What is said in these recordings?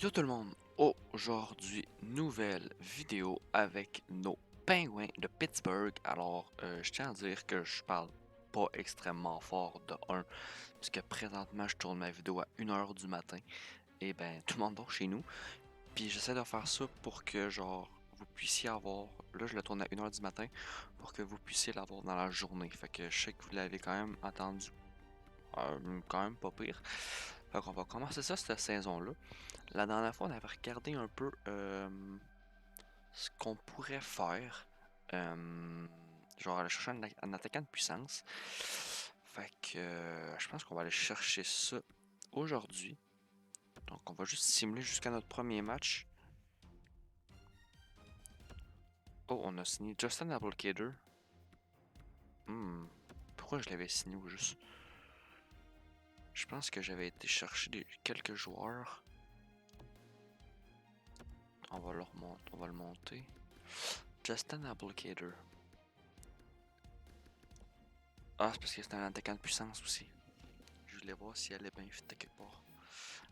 Yo tout le monde, aujourd'hui, nouvelle vidéo avec nos Penguins de Pittsburgh. Alors, je tiens à dire que je parle pas extrêmement fort de 1, puisque présentement je tourne ma vidéo à 1h du matin. Et ben, tout le monde dort chez nous. Puis j'essaie de faire ça pour que, genre, vous puissiez avoir. Là, je le tourne à 1h du matin pour que vous puissiez l'avoir dans la journée. Fait que je sais que vous l'avez quand même attendu. Quand même pas pire. Fait qu'on va commencer ça cette saison-là. La dernière fois, on avait regardé un peu ce qu'on pourrait faire. Genre aller chercher un attaquant de puissance. Fait que je pense qu'on va aller chercher ça aujourd'hui. Donc on va juste simuler jusqu'à notre premier match. Oh, on a signé Justin Abdelkader. Pourquoi je l'avais signé ou juste? Je pense que j'avais été chercher quelques joueurs. On va le monter. Justin Abdelkader. Ah, c'est parce que c'est un attaquant de puissance aussi. Je voulais voir si elle est bien fit quelque part.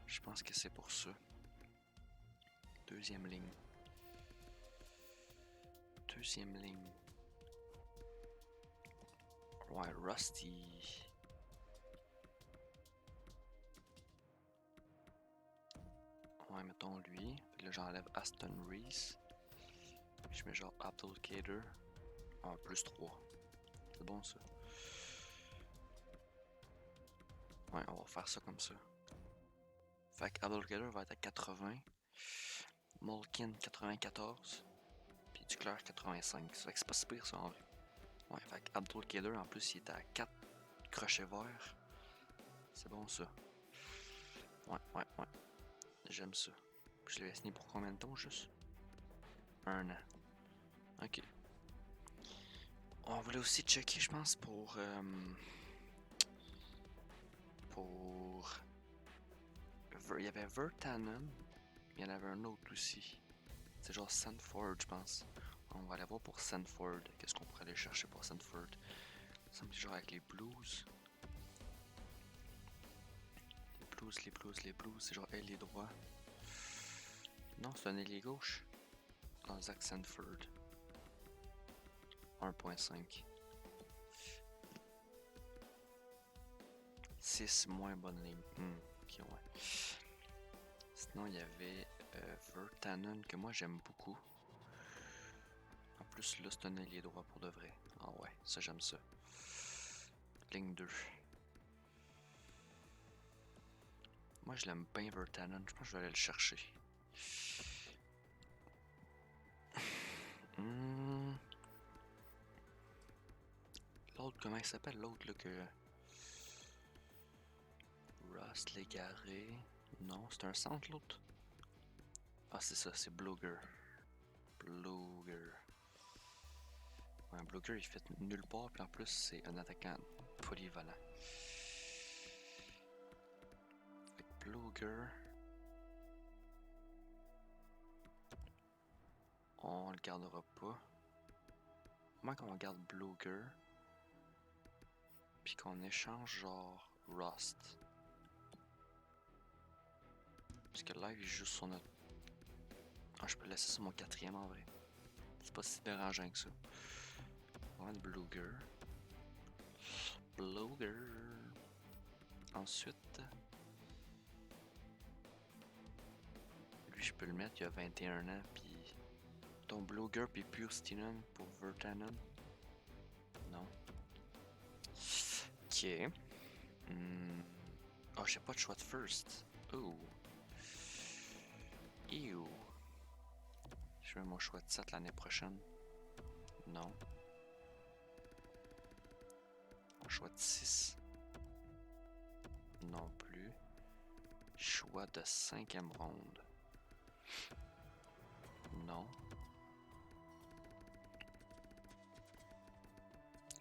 Je pense que c'est pour ça. Deuxième ligne. Deuxième ligne. Ouais, Rusty. Ouais, mettons lui. Puis là, j'enlève Aston Reese. Puis je mets genre Abdelkader. Ah, plus 3. C'est bon ça. Ouais, on va faire ça comme ça. Fait que Abdelkader va être à 80. Malkin 94. Puis Duclair 85. Ça fait que c'est pas si pire ça en vrai. Ouais, fait que Abdelkader en plus il est à 4 crochets verts. C'est bon ça. Ouais. J'aime ça. Puis je l'avais signé pour combien de temps juste? 1 an. Ok. On voulait aussi checker, je pense, pour. Il y avait Virtanen, mais il y en avait un autre aussi. C'est genre Sanford, je pense. On va aller voir pour Sanford. Qu'est-ce qu'on pourrait aller chercher pour Sanford? Ça semble genre avec les Blues. Les Blues, c'est genre ailier droit. Non, c'est un ailier gauche. Non, Zach Sanford. 1.5. 6 moins bonne ligne. Ok, ouais. Sinon, il y avait Virtanen que moi j'aime beaucoup. En plus, là, c'est un ailier droit pour de vrai. Ah ouais, ça j'aime ça. Ligne 2. Moi, je l'aime bien, Virtanen. Je pense que je vais aller le chercher. L'autre, comment il s'appelle l'autre là que. Ross Légaré. Non, c'est un centre l'autre. Ah, c'est ça, c'est Bluger. Ouais, Bluger il fait nulle part, puis en plus, c'est un attaquant polyvalent. Fait que Bluger. On le gardera pas. Comment qu'on garde Bluger? Puis qu'on échange genre Rust. Parce que là, il joue sur notre. Ah, je peux le laisser sur mon 4ème en vrai. C'est pas si dérangeant que ça. On va mettre Bluger. Ensuite. Lui, je peux le mettre, il a 21 ans. Puis. Ton Bluger puis Pure Stinen pour Virtanen. Non. Ok. Oh, j'ai pas de choix de first. Oh. Ew. Je mets mon choix de 7 l'année prochaine. Non. Mon choix de 6. Non plus. Choix de 5e ronde. Non.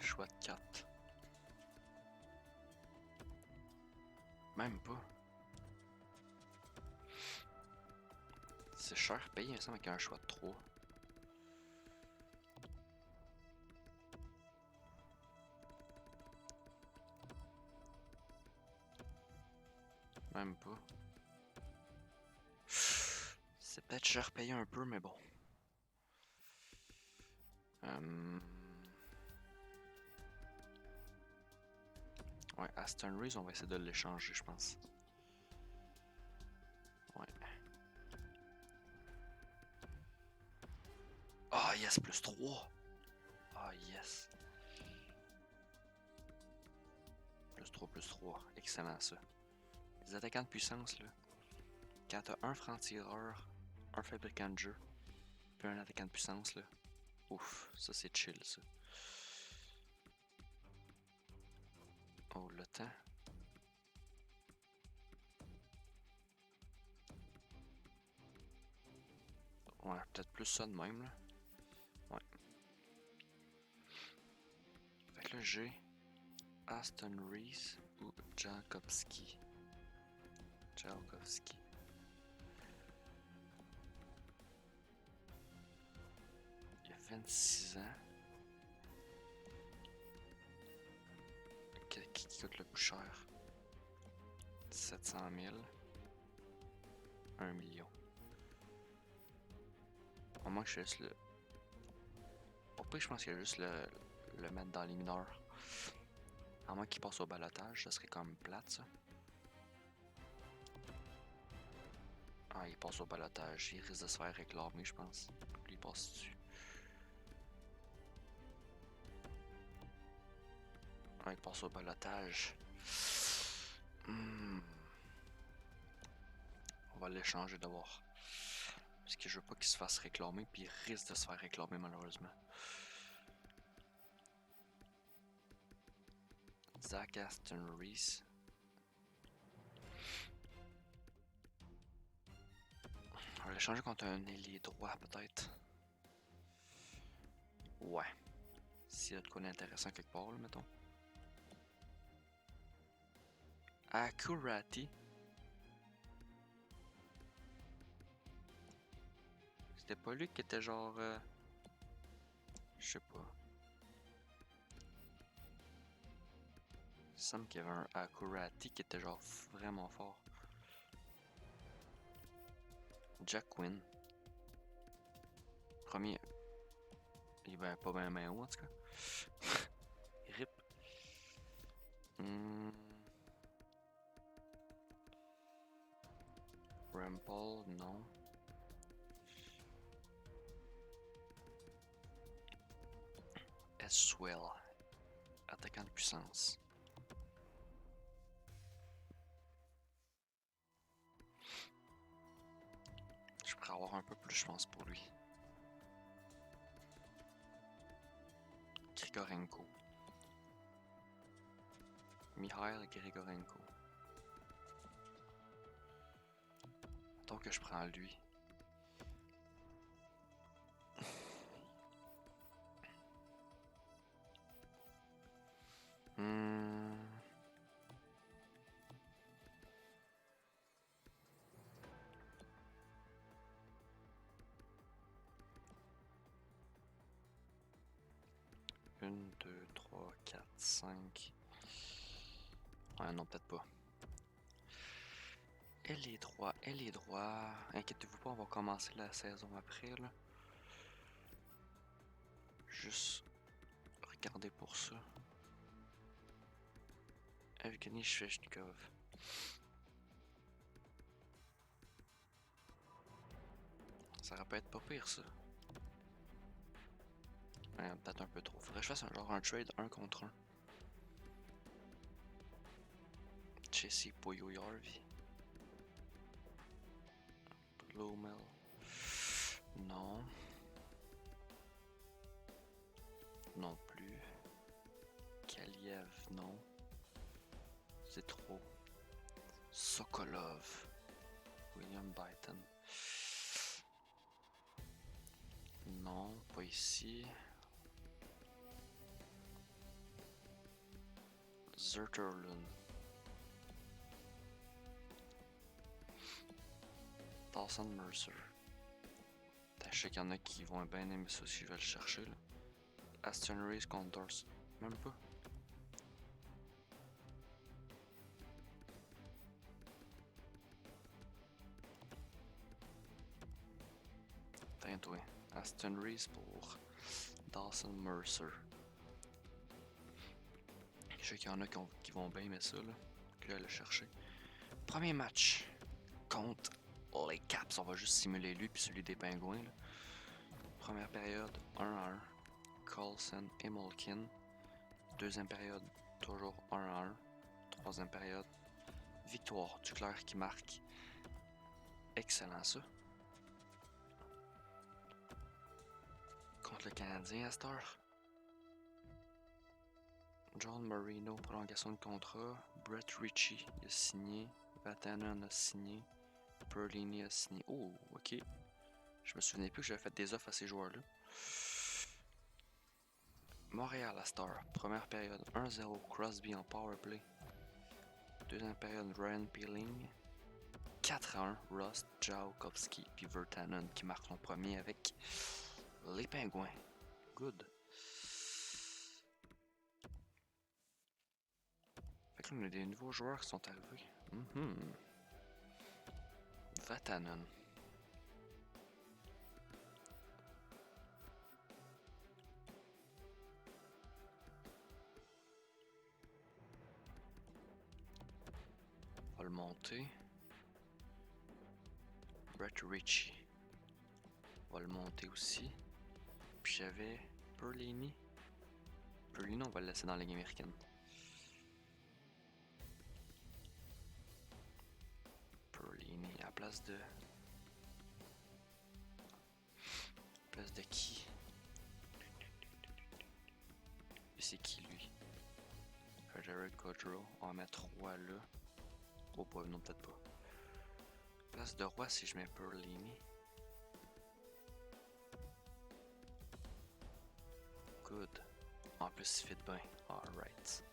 Choix de 4. Même pas. C'est cher payé, ça, avec un choix de 3. Même pas. C'est peut-être cher payé un peu, mais bon. Ouais, Aston Reese, on va essayer de l'échanger, je pense. Ouais. Ah, yes, plus 3. Ah, yes. Plus 3, plus 3. Excellent, ça. Les attaquants de puissance, là. Quand t'as un franc-tireur, un fabricant de jeu, puis un attaquant de puissance, là. Ouf, ça c'est chill, ça. Oh, le temps. Ouais, peut-être plus ça de même, là. Ouais. Fait que là, j'ai Aston Reese ou Jankowski. Jankowski. Il a 26 ans. Qui coûte le plus cher? 700 000. 1 million. Au moins que je laisse le... Au pire, je pense qu'il y a juste le mettre dans les mineurs. À moins qu'il passe au balotage, ça serait comme plate, ça. Ah, il passe au balotage. Il risque de se faire réclamer, je pense. Lui, il passe dessus. Ah, il passe au balotage. On va l'échanger d'abord. Parce que je veux pas qu'il se fasse réclamer, puis il risque de se faire réclamer, malheureusement. Zach Aston Reese. On va l'échanger contre un ailier droit, peut-être. Ouais. S'il y a de quoi d'intéressant quelque part, là, mettons. Akurati. C'était pas lui qui était genre... Je sais pas. Il semble qu'il y avait un Akurati qui était genre vraiment fort. Jack Quinn. Premier. Il va pas bien haut en tout cas. Rip. Rampal, non. Swell. Attaquant de puissance. Je pourrais avoir un peu plus, je pense, pour lui. Grigorenko. Mikhail Grigorenko. Donc que je prends lui. Une, deux, trois, quatre, cinq. Ouais, non, peut-être pas. Elle est droit, elle est droit. Inquiétez-vous pas, on va commencer la saison après, là. Juste regardez pour ça. Evgeny Svechnikov. Ça aurait pu être pas pire, ça. Ouais, peut-être un peu trop. Faudrait que je fasse un trade 1 contre 1. Jesse Puljujärvi. Blumel. Non. Non plus. Kaliev, non. C'est trop. Sokolov. William Byton. Non, pas ici. Zerterlund. Dawson Mercer. Je sais qu'il y en a qui vont bien aimer ça si je vais le chercher, là. Aston Reese contre Dawson. Même pas. rien, toi. Aston Reese pour Dawson Mercer. Je sais qu'il y en a qui vont bien aimer ça, là. Que là, le chercher. Premier match contre les Caps. On va juste simuler lui puis celui des Pingouins, là. Première période, 1-1. Carlson et Malkin. Deuxième période, toujours 1-1. Troisième période, victoire. Duclair qui marque. Excellent ça. Contre le Canadien à cette heure. John Marino, prolongation de contrat. Brett Ritchie a signé. Vatanen a signé. Perlini a signé. Oh, ok. Je me souvenais plus que j'avais fait des offres à ces joueurs-là. Montréal à Star. Première période 1-0. Crosby en powerplay. Deuxième période Ryan Peeling. 4-1. Rust, Jankowski puis Virtanen qui marquent son premier avec les Pingouins. Good. Fait que là, on a des nouveaux joueurs qui sont arrivés. Vatanen. On va le monter. Brett Ritchie. On va le monter aussi. Puis j'avais Perlini. Perlini, on va le laisser dans la Ligue américaine. Perlini à la place de... place de qui? Et c'est qui lui? Jared Gaudreau. On va mettre Roy là. Oh pas, non peut-être pas. Place de Roy si je mets Perlini. Good. En plus il fit bien. Alright.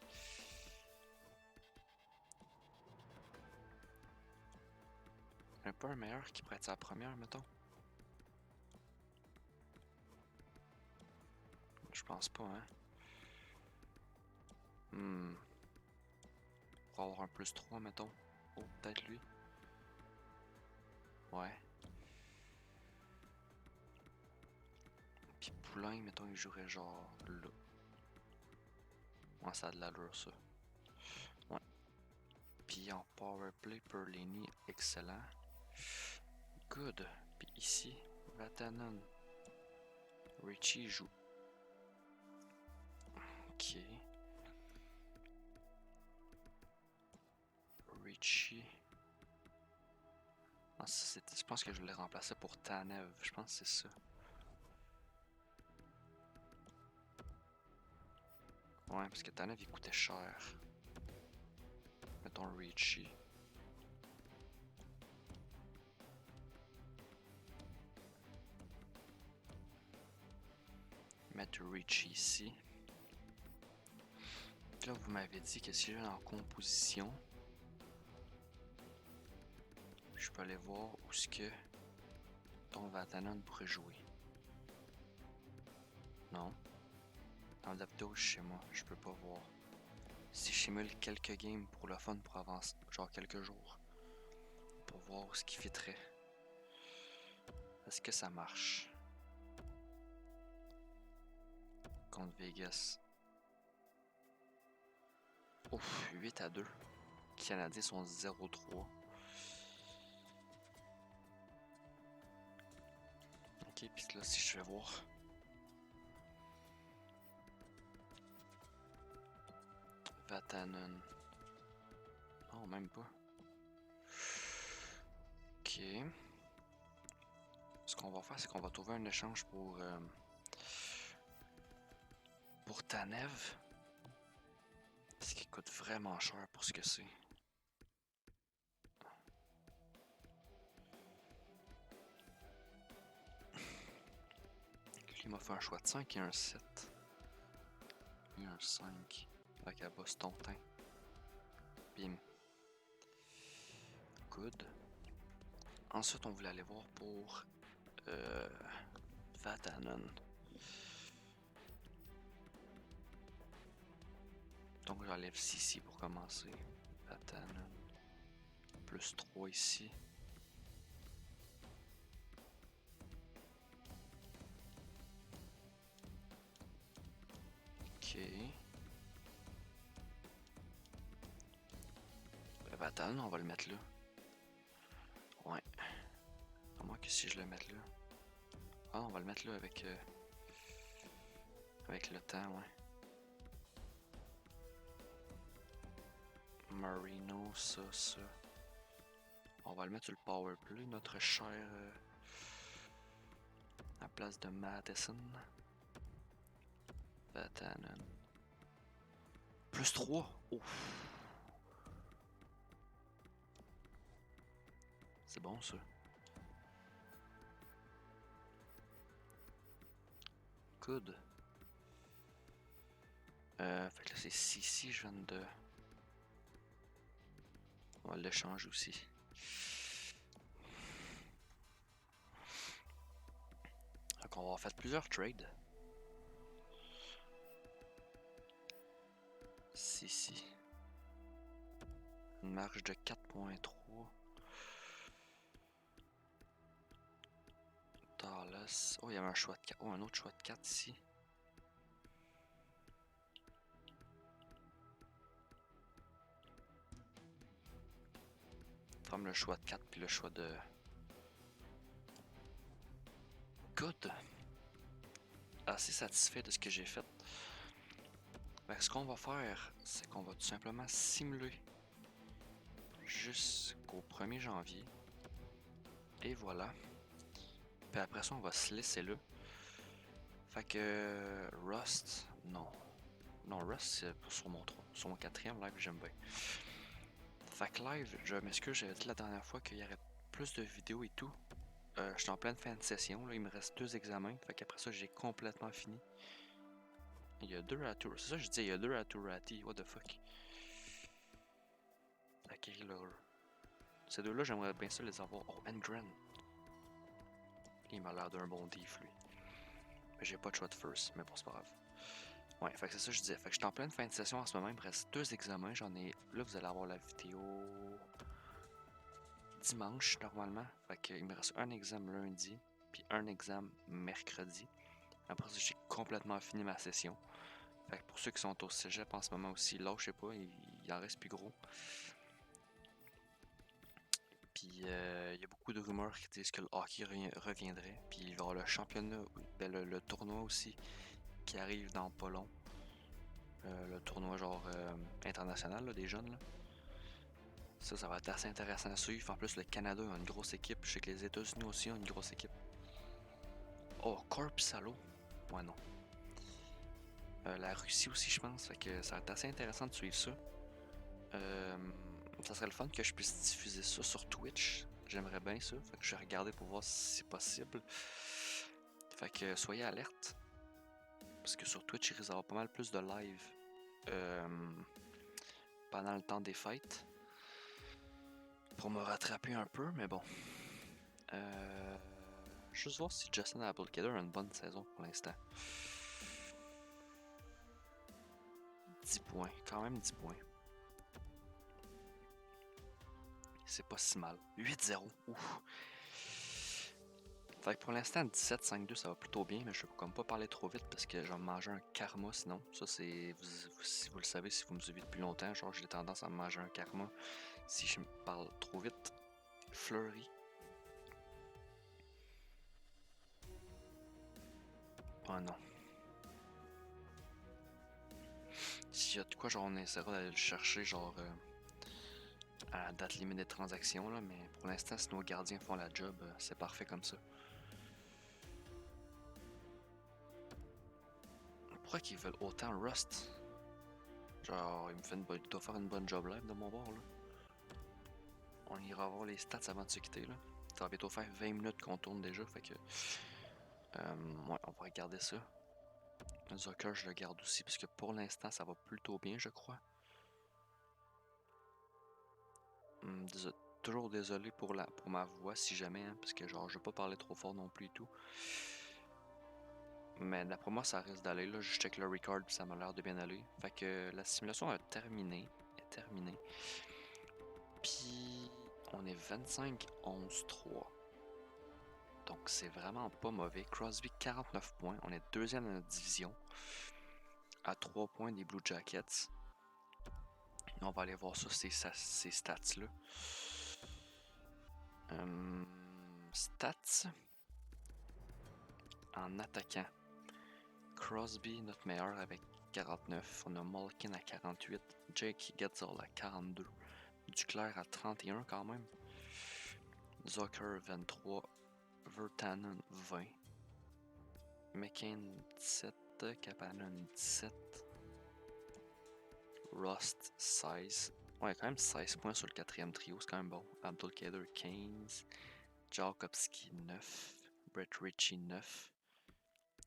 Un peu un meilleur qui prête sa première, mettons. Je pense pas, hein. Pour avoir un plus 3, mettons. Oh, peut-être lui. Ouais. Puis Poulain, mettons, il jouerait genre là. Ouais, ça a de l'allure, ça. Ouais. Puis en powerplay, Perlini, excellent. Good. Puis ici, Vatanen. Ritchie joue. Ok. Ritchie. Ah, je pense que je l'ai remplacé pour Tanev. Je pense que c'est ça. Ouais, parce que Tanev il coûtait cher. Mettons Ritchie. Mettre Ritchie ici. Là, vous m'avez dit que si je vais en composition, je peux aller voir où est-ce que ton Vatanen pourrait jouer. Non. Dans l'abdo chez moi, je peux pas voir. Si je simule quelques games pour le fun pour avancer, genre quelques jours, pour voir où ce qui fitterait. Est-ce que ça marche? Contre Vegas. Ouf, 8-2. Les Canadiens sont 0-3. Ok, puis là, si je vais voir. Vatanen. Non, même pas. Ok. Ce qu'on va faire, c'est qu'on va trouver un échange pour Tanev. Ce qui coûte vraiment cher pour ce que c'est. Il m'a fait un choix de 5 et un 7. Et un 5. Avec à Boston. Bim. Good. Ensuite, on voulait aller voir pour Vatanen. Donc, j'enlève ici pour commencer. Vatanen. Plus 3 ici. Talon, on va le mettre là. Ouais. À moins que si je le mette là. Ah, on va le mettre là avec le temps, ouais. Marino, ça. On va le mettre sur le power play, notre cher à place de Madison. Vatanen. Plus 3. Ouf. C'est bon ça. Good. Fait que là c'est Sissi, je viens de... On va l'échanger aussi. Donc on va avoir fait plusieurs trades. Sissi. Une marge de 4.3. Dallas. Oh, il y avait un choix de 4. Oh, un autre choix de 4 ici. Comme le choix de 4 puis le choix de... Good. Assez satisfait de ce que j'ai fait. Ben, ce qu'on va faire, c'est qu'on va tout simplement simuler jusqu'au 1er janvier. Et voilà. Puis après ça, on va se laisser là. Fait que Rust, non. Non, Rust, c'est sur mon 3. Sur mon 4e live, j'aime bien. Fait que live, je m'excuse, j'avais dit la dernière fois qu'il y aurait plus de vidéos et tout. Je suis en pleine fin de session, là, il me reste 2 examens. Fait qu'après ça, j'ai complètement fini. Il y a 2 Raturati. C'est ça que je disais, il y a 2 Raturati. What the fuck? Ok, là. Ces deux-là, j'aimerais bien ça les avoir. Oh, Engren. Il m'a l'air d'un bon diff, lui. Mais j'ai pas de choix de first, mais bon, c'est pas grave. Ouais, fait que c'est ça que je disais. Fait que je suis en pleine fin de session en ce moment. Il me reste 2 examens. J'en ai. Là, vous allez avoir la vidéo dimanche, normalement. Fait qu'il me reste un examen lundi, puis un examen mercredi. Après ça, j'ai complètement fini ma session. Fait que pour ceux qui sont au cégep en ce moment aussi, là, je sais pas, il en reste plus gros. Puis il y a beaucoup de rumeurs qui disent que le hockey reviendrait. Puis il va y avoir le championnat, ben, le tournoi aussi qui arrive dans pas long. Le tournoi genre international là, des jeunes. Là. Ça va être assez intéressant à suivre. En plus, le Canada a une grosse équipe. Je sais que les États-Unis aussi ont une grosse équipe. Oh, Corp Salo. Ouais, non. La Russie aussi, je pense. Fait que ça va être assez intéressant de suivre ça. Ça serait le fun que je puisse diffuser ça sur Twitch. J'aimerais bien ça. Fait que je vais regarder pour voir si c'est possible. Fait que soyez alertes. Parce que sur Twitch, il risque d'avoir pas mal plus de live pendant le temps des fêtes. Pour me rattraper un peu, mais bon. Juste voir si Justin Applegader a une bonne saison pour l'instant. 10 points, quand même 10 points. C'est pas si mal. 8-0, ouf. Fait que pour l'instant, 17-5-2, ça va plutôt bien, mais je vais comme pas parler trop vite parce que je vais me manger un karma sinon. Ça, c'est. Si vous le savez, si vous me suivez depuis longtemps, genre j'ai tendance à me manger un karma si je me parle trop vite. Fleury. Oh non. S'il y a de quoi, genre on essaiera d'aller le chercher, genre à la date limite des transactions, là, mais pour l'instant, si nos gardiens font la job, c'est parfait comme ça. Pourquoi qu'ils veulent autant Rust? Genre, il doit faire une bonne job live de mon bord, là. On ira voir les stats avant de se quitter, là. Ça va bientôt faire 20 minutes qu'on tourne déjà, fait que... ouais, on va regarder ça. Zucker, je le garde aussi, parce que pour l'instant, ça va plutôt bien, je crois. Toujours désolé pour ma voix, si jamais, hein, parce que genre, je vais pas parler trop fort non plus et tout. Mais d'après moi, ça risque d'aller, là. Je check le record, puis ça m'a l'air de bien aller. Fait que la simulation est terminée. Puis, on est 25-11-3. Donc, c'est vraiment pas mauvais. Crosby, 49 points. On est deuxième dans notre division. À 3 points des Blue Jackets. On va aller voir ça, ces stats-là. Stats. En attaquant. Crosby, notre meilleur, avec 49. On a Malkin à 48. Jake Getzel à 42. Duclair à 31 quand même. Zucker 23. Virtanen 20. McCain 17. Kapanen 17. Rust 16. Ouais, quand même 16 points sur le quatrième trio, c'est quand même bon. Abdelkader 15. Jakobski 9. Brett Ritchie 9.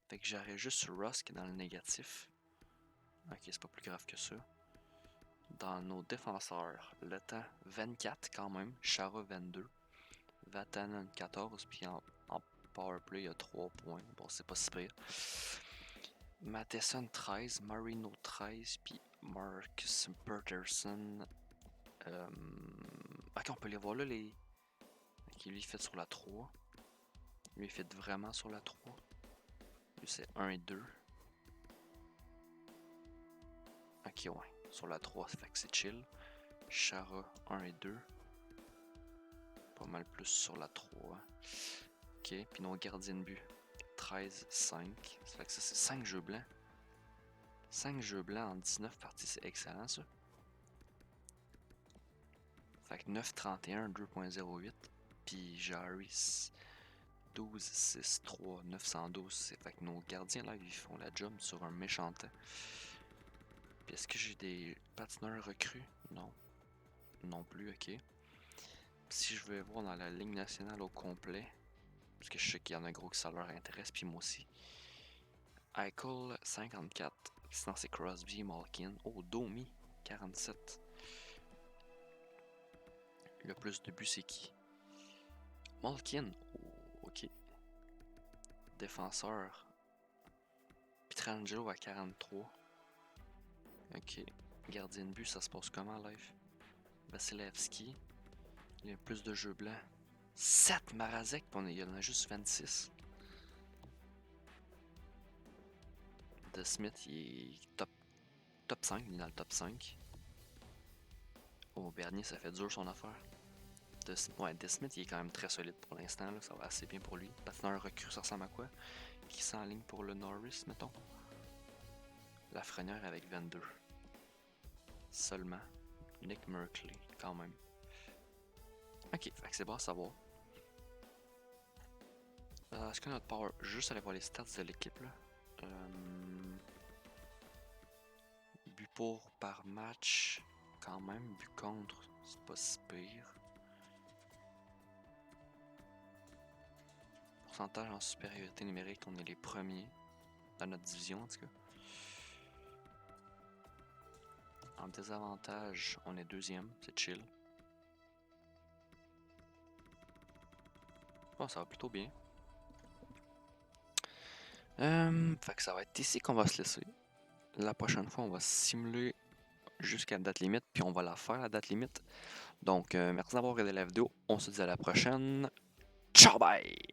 Fait que j'arrête juste sur Rust qui est dans le négatif. Ok, c'est pas plus grave que ça. Dans nos défenseurs, le temps 24 quand même. Chara 22. Vatanen 14. Puis en powerplay, il y a 3 points. Bon, c'est pas si pire. Matheson 13. Marino 13. Puis Marcus Peterson. Ok, on peut les voir là, les. Ok, lui il fait sur la 3. Lui il fait vraiment sur la 3. Lui c'est 1 et 2. Ok, ouais. Sur la 3, ça fait que c'est chill. Chara 1 et 2. Pas mal plus sur la 3. Ok, puis nos gardiens de but. 13, 5. Ça fait que ça, c'est 5 jeux blancs. 5 jeux blancs en 19 parties, c'est excellent ça. Fait que 9, 31, 2.08. Puis Jarry 12, 6, 3, 912. C'est fait que nos gardiens là, ils font la job sur un méchant temps. Puis est-ce que j'ai des patineurs recrues? Non. Non plus, ok. Si je vais voir dans la ligne nationale au complet, parce que je sais qu'il y en a gros que ça leur intéresse, puis moi aussi. Eichel 54. Sinon c'est Crosby, Malkin. Oh, Domi 47. Le plus de buts c'est qui? Malkin. Oh, ok. Défenseur. Pietrangelo à 43. Ok. Gardien de but, ça se passe comment live? Vasilevski. Il y a plus de jeux blancs. 7 Marazek, il y en a juste 26. De Smith, il est top 5, il est dans le top 5. Oh, Bernier, ça fait dur son affaire. De Smith, il est quand même très solide pour l'instant, ça va assez bien pour lui. Patineur recrue, ça ressemble à quoi? Qui s'enligne pour le Norris, mettons? Lafrenière avec 22. Seulement. Nick Merkley, quand même. Ok, fait que c'est bon à savoir. Est-ce qu'on a notre power? Juste aller voir les stats de l'équipe là. But pour par match, quand même. But contre, c'est pas si pire. Pourcentage en supériorité numérique, on est les premiers dans notre division en tout cas. En désavantage, on est deuxième, c'est chill. Bon, ça va plutôt bien. Fait que ça va être ici qu'on va se laisser. La prochaine fois, on va simuler jusqu'à la date limite, puis on va la faire la date limite. Donc, merci d'avoir regardé la vidéo. On se dit à la prochaine. Ciao, bye!